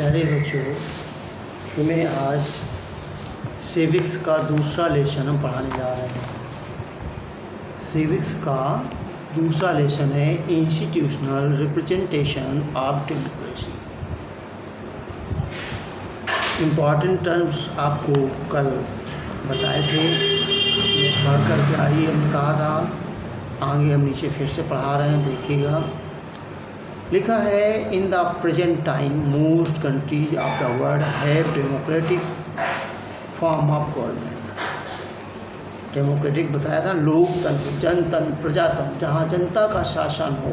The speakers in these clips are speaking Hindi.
प्यारे बच्चों, तुम्हें आज सिविक्स का दूसरा लेसन हम पढ़ाने जा रहे हैं। सिविक्स का दूसरा लेसन है institutional representation of democracy. Important terms आपको कल बताए थे, पढ़ कर के आई हमने कहा था, आगे हम नीचे फिर से पढ़ा रहे हैं, देखिएगा। लिखा है in the present time most countries of the world have democratic form of government. Democratic बताया था, लोकतंत्र, जनतंत्र, प्रजातंत्र, जहाँ जनता का शासन हो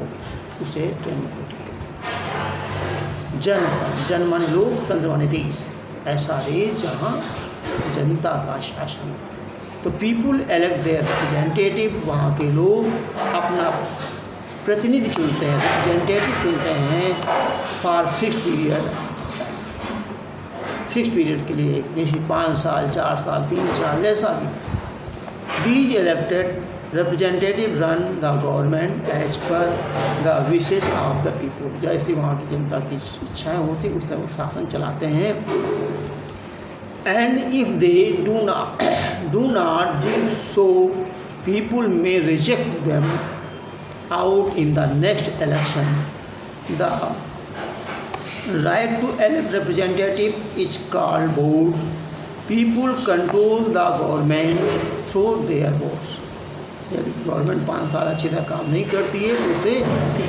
उसे डेमोक्रेटिक कहते हैं। जनतंत्र, जन माने लोकतंत्र माने देश, ऐसा देश जहाँ जनता का शासन हो। तो पीपुल एलेक्ट देयर रिप्रेजेंटेटिव, वहाँ के लोग अपना प्रतिनिधि चुनते हैं, रिप्रेजेंटेटिव चुनते हैं फॉर फिक्स पीरियड के लिए, जैसे 5 साल, 4 साल, 3 साल, जैसा भी। These elected representative run the government as per the wishes of the people. जैसे वहाँ की जनता की इच्छाएँ होती उस तरह शासन चलाते हैं। And if they do not do so people may reject them out in the next election. The right to elect representative is called vote. People control the government through their votes. यदि गवर्नमेंट 5 साल अच्छी तरह काम नहीं करती है तो उसे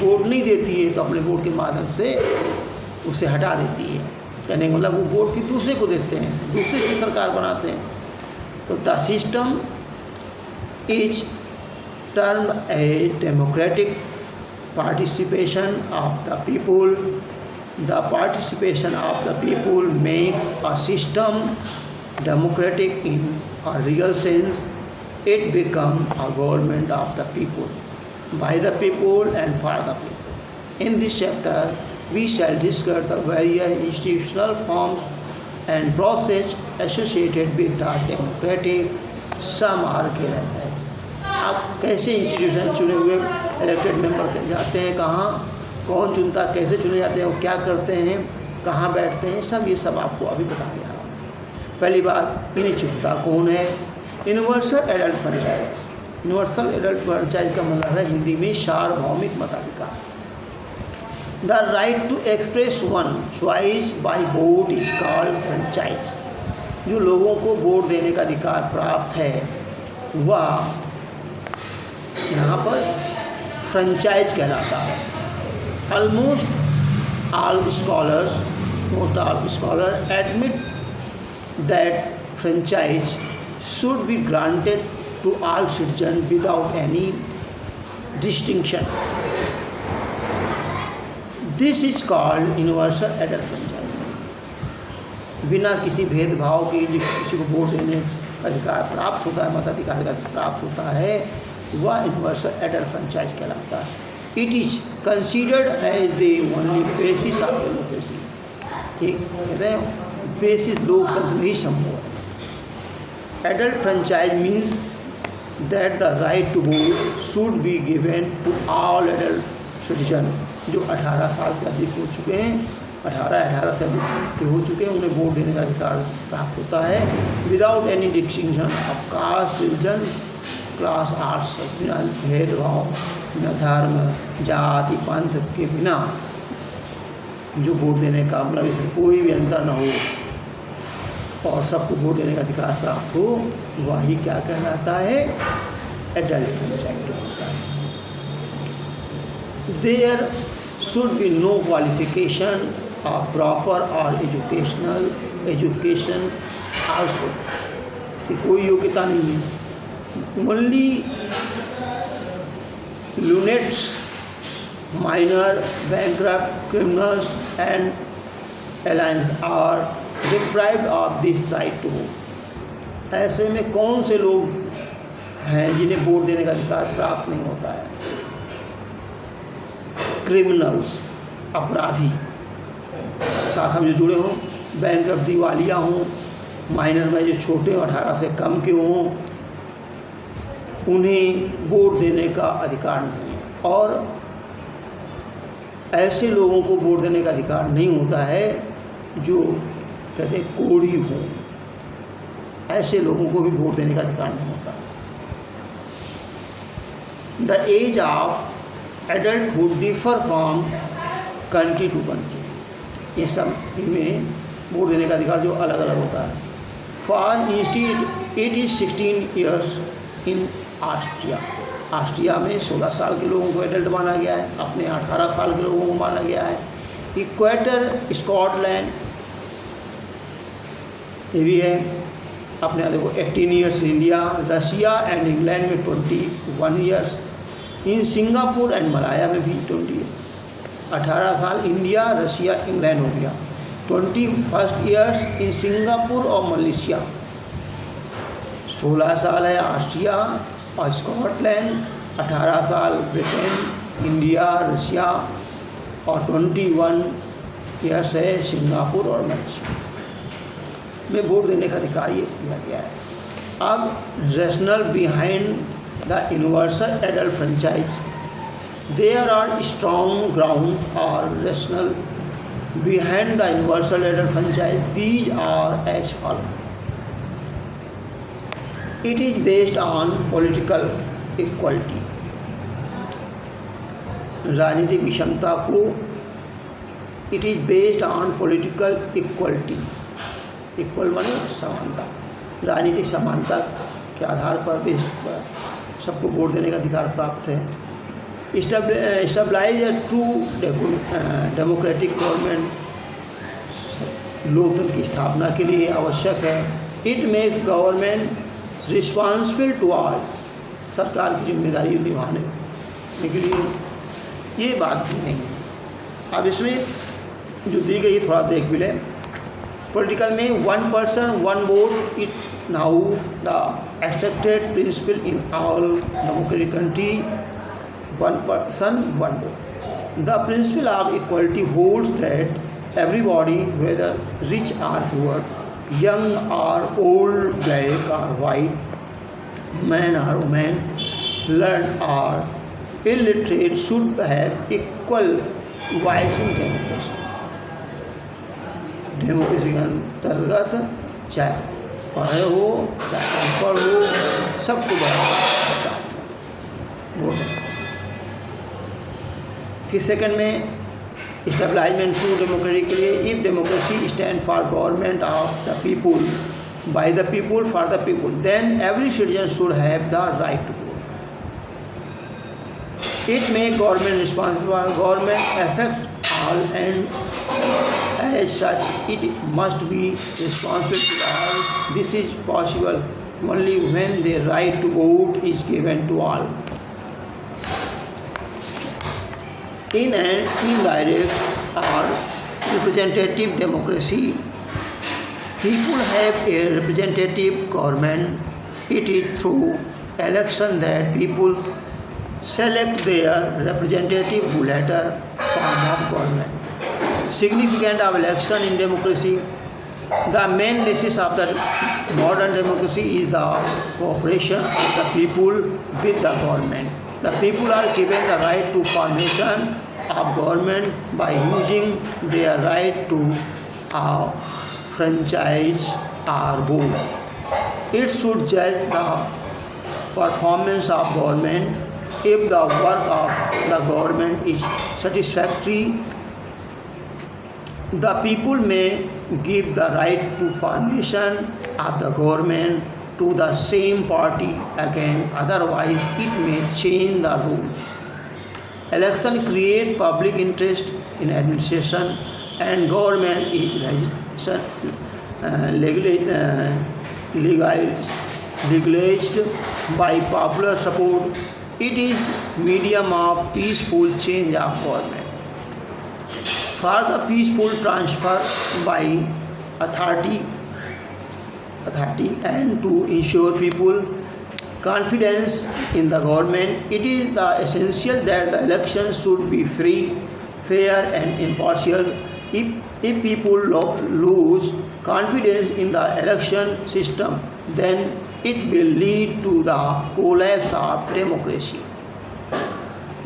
वोट नहीं देती है, तो अपने वोट के माध्यम से उसे हटा देती है। कहने का मतलब वो वोट की दूसरे को देते हैं, दूसरे की सरकार बनाते हैं। तो the system is termed a democratic participation of the people. The participation of the people makes a system democratic in a real sense. It becomes a government of the people, by the people and for the people. In this chapter, we shall discuss the various institutional forms and process associated with the democratic. Some are given. आप कैसे इंस्टीट्यूशन चुने हुए इलेक्टेड मेंबर जाते हैं, कहाँ, कौन चुनता, कैसे चुने जाते हैं, वो क्या करते हैं, कहाँ बैठते हैं, सब ये सब आपको अभी बताने जा रहा हूँ। पहली बात, इन्हें चुनता कौन है? Universal adult franchise. Universal adult franchise का मतलब है हिंदी में सार्वभौमिक मताधिकार। The right to express one choice by vote is called franchise. जो लोगों को वोट देने का अधिकार प्राप्त है वह यहाँ पर फ्रेंचाइज कहलाता है। Most all scholar admit that franchise should be granted to all citizen without any distinction. This is called universal adult franchise. बिना किसी भेदभाव के किसी को वोट देने का अधिकार प्राप्त होता है, मताधिकार का प्राप्त होता है, वह यूनिवर्सल एडल्ट फ्रेंचाइज कहलाता है। It is considered as the only basis of democracy. एक कहते हैं बेसिस लोकतंत्र में ही संभव है। Adult franchise means that the right to vote should be given to all adult citizen. जो 18 साल से अधिक हो चुके हैं, 18 से अधिक के हो चुके हैं, उन्हें वोट देने का अधिकार प्राप्त होता है without any distinction of caste, religion, class, arts, बिना भेदभाव, बिना धर्म, जाति, पंथ के बिना जो वोट देने का मतलब इसमें कोई भी अंतर न हो और सबको वोट देने का अधिकार प्राप्त हो, वही क्या कहलाता है? एडल्ट फ्रेंचाइज होता है। There should be no qualification of proper और एजुकेशन आल्सो। इसकी कोई योग्यता नहीं है। Only lunatics, minor, bankrupt, criminals and aliens are deprived of this right to vote. ऐसे में कौन से लोग हैं जिन्हें वोट देने का अधिकार प्राप्त नहीं होता है? क्रिमिनल्स, अपराधी, शाखा में जो जुड़े हों, बैंकरप्ट, दिवालिया हों, माइनर में जो छोटे 18 से कम के हों, उन्हें वोट देने का अधिकार नहीं है। और ऐसे लोगों को वोट देने का अधिकार नहीं होता है जो कहते हैं कोढ़ी हो, ऐसे लोगों को भी वोट देने का अधिकार नहीं होता। The age of adulthood differ from country to country, ये सब में वोट देने का अधिकार जो अलग अलग होता है। For institute it is 16 years in Austria, Austria में 16 साल के लोगों को एडल्ट माना गया है, अपने 18 साल के लोगों को माना गया है। इक्वेटर स्कॉटलैंड ये भी है, अपने यहाँ देखो 18 years India, Russia and England में 21 years, in Singapore and Malaya में भी 20 18 साल इंडिया, रशिया, इंग्लैंड हो गया। 21 ईयर्स इन सिंगापुर और मलेशिया, 16 साल है ऑस्ट्रिया और स्कॉटलैंड, 18 साल ब्रिटेन, इंडिया, रशिया और 21 ईयर्स है सिंगापुर और मलेशिया में वोट देने का अधिकार ये दिया गया है। अब rational behind the universal adult franchise, there are strong ground और rational behind the universal adult franchise, these are as follow. It is based on political equality, राजनीतिक विषमता को, it is based on political equality, equal माने समानता, राजनीतिक समानता के आधार पर बेस पर सबको वोट देने का अधिकार प्राप्त है। Stabilise a true democratic government, लोकतंत्र की स्थापना के लिए आवश्यक है। It makes government responsible to all, सरकार की जिम्मेदारी निभाने के लिए ये बात भी नहीं है। अब इसमें जो दी गई थोड़ा देख भी लें। पॉलिटिकल में 1 person 1 vote is now the accepted principle in all democratic country, 1 person 1 vote. The principle of equality holds that everybody, whether rich or poor, young or old, black or white, man or woman, learned or illiterate, should have equal voice in democracy. Democracy के अंतर्गत चाहे पढ़े हो चाहे अनपढ़ हो, सबको बराबर वोट है। फिर सेकंड में स्टेबलाइजमेंट टू डेमोक्रेसी के लिए, if democracy stand for government of the people, by the people, for the people, then every citizen should have the right to vote. It make government responsible, government affect all and as such it must be responsible to all. This is possible only when the right to vote is given to all. In an indirect or representative democracy, people have a representative government. It is through election that people select their representative who later form of government. Significance of election in democracy, the main basis of the modern democracy is the cooperation of the people with the government. The people are given the right to formation of government by using their right to franchise or vote. It should judge the performance of government. If the work of the government is satisfactory, the people may give the right to formation of the government to the same party again, otherwise it may change the rules. Election create public interest in administration and government is legalized by popular support. It is medium of peaceful change of government. For the peaceful transfer by authority and to ensure people confidence in the government, it is the essential that the elections should be free, fair and impartial. If people lose confidence in the election system, then it will lead to the collapse of democracy.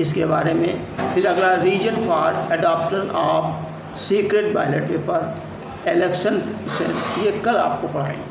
इसके बारे में फिर अगला reason for adoption of secret ballot paper, election से ये कल आपको पढ़ाएंगे।